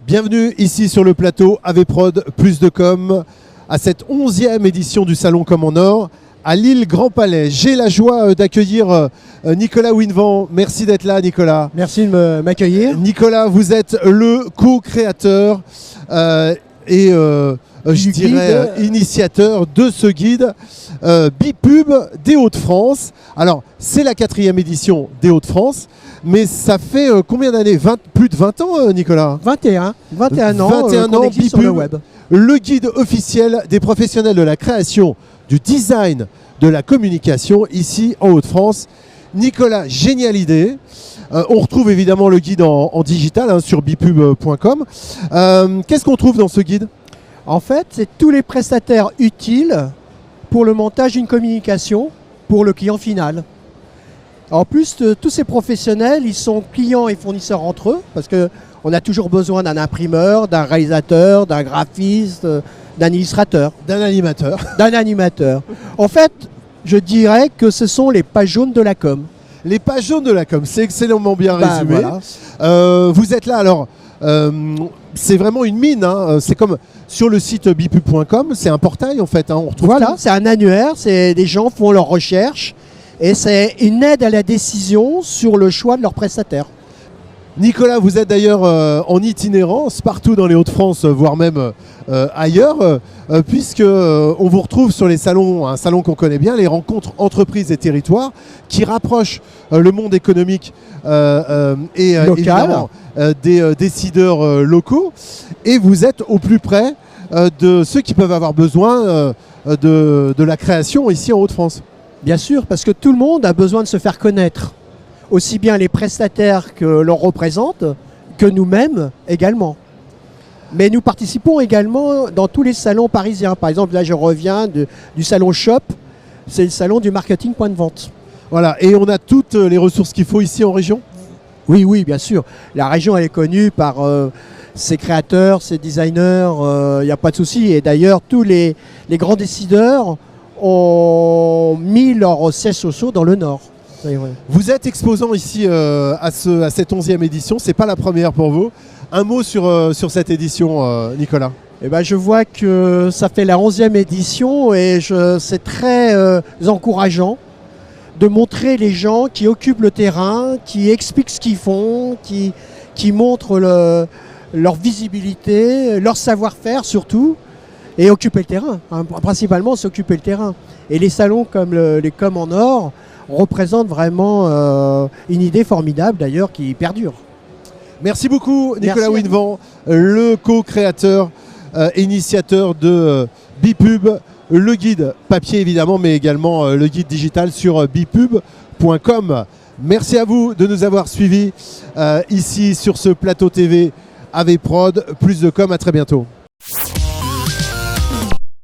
Bienvenue ici sur le plateau AVProd, plus de com, à cette 11e édition du Salon Com en Or à Lille Grand Palais. J'ai la joie d'accueillir Nicolas Winvent. Merci d'être là, Nicolas. Merci de m'accueillir. Nicolas, vous êtes le co-créateur je dirais initiateur de ce guide Bipub des Hauts-de-France. Alors, c'est la 4e édition des Hauts-de-France, mais ça fait combien d'années? Plus de 20 ans, Nicolas? 21 ans, 21 qu'on ans, existe sur le web. Le guide officiel des professionnels de la création, du design, de la communication, ici en Hauts-de-France. Nicolas, géniale idée. On retrouve évidemment le guide en digital sur bipub.com. Qu'est-ce qu'on trouve dans ce guide? En fait, c'est tous les prestataires utiles pour le montage d'une communication pour le client final. En plus, tous ces professionnels, ils sont clients et fournisseurs entre eux, parce qu'on a toujours besoin d'un imprimeur, d'un réalisateur, d'un graphiste, d'un illustrateur. D'un animateur. D'un animateur. En fait, je dirais que ce sont les pages jaunes de la com. Les pages jaunes de la com, c'est excellemment bien résumé. Voilà. Vous êtes là, alors, c'est vraiment une mine. Hein. C'est comme sur le site bipub.com, c'est un portail en fait. Hein. On retrouve voilà, c'est un annuaire, des gens font leurs recherches et c'est une aide à la décision sur le choix de leurs prestataires. Nicolas, vous êtes d'ailleurs en itinérance partout dans les Hauts-de-France, voire même ailleurs, puisque on vous retrouve sur les salons, un salon qu'on connaît bien, les rencontres entreprises et territoires, qui rapprochent le monde économique et évidemment des décideurs locaux. Et vous êtes au plus près de ceux qui peuvent avoir besoin de la création ici en Hauts-de-France. Bien sûr, parce que tout le monde a besoin de se faire connaître. Aussi bien les prestataires que l'on représente, que nous-mêmes également. Mais nous participons également dans tous les salons parisiens. Par exemple, là je reviens du salon Shop, c'est le salon du marketing point de vente. Voilà, et on a toutes les ressources qu'il faut ici en région? Oui, oui, bien sûr. La région, elle est connue par ses créateurs, ses designers, il n'y a pas de souci. Et d'ailleurs, tous les grands décideurs ont mis leurs sièges sociaux dans le Nord. Oui, oui. Vous êtes exposant ici à cette 11e édition, c'est pas la première pour vous. Un mot sur cette édition, Nicolas. Eh ben, je vois que ça fait la 11e édition et c'est très encourageant de montrer les gens qui occupent le terrain, qui expliquent ce qu'ils font, qui montrent leur visibilité, leur savoir-faire surtout, et occuper le terrain. Hein, principalement, s'occuper le terrain. Et les salons comme les Com en Or représente vraiment une idée formidable d'ailleurs qui perdure. Merci beaucoup Nicolas Winvent, le co-créateur et initiateur de Bipub, le guide papier évidemment, mais également le guide digital sur bipub.com. Merci à vous de nous avoir suivis ici sur ce plateau TV AVProd, plus de com, à très bientôt.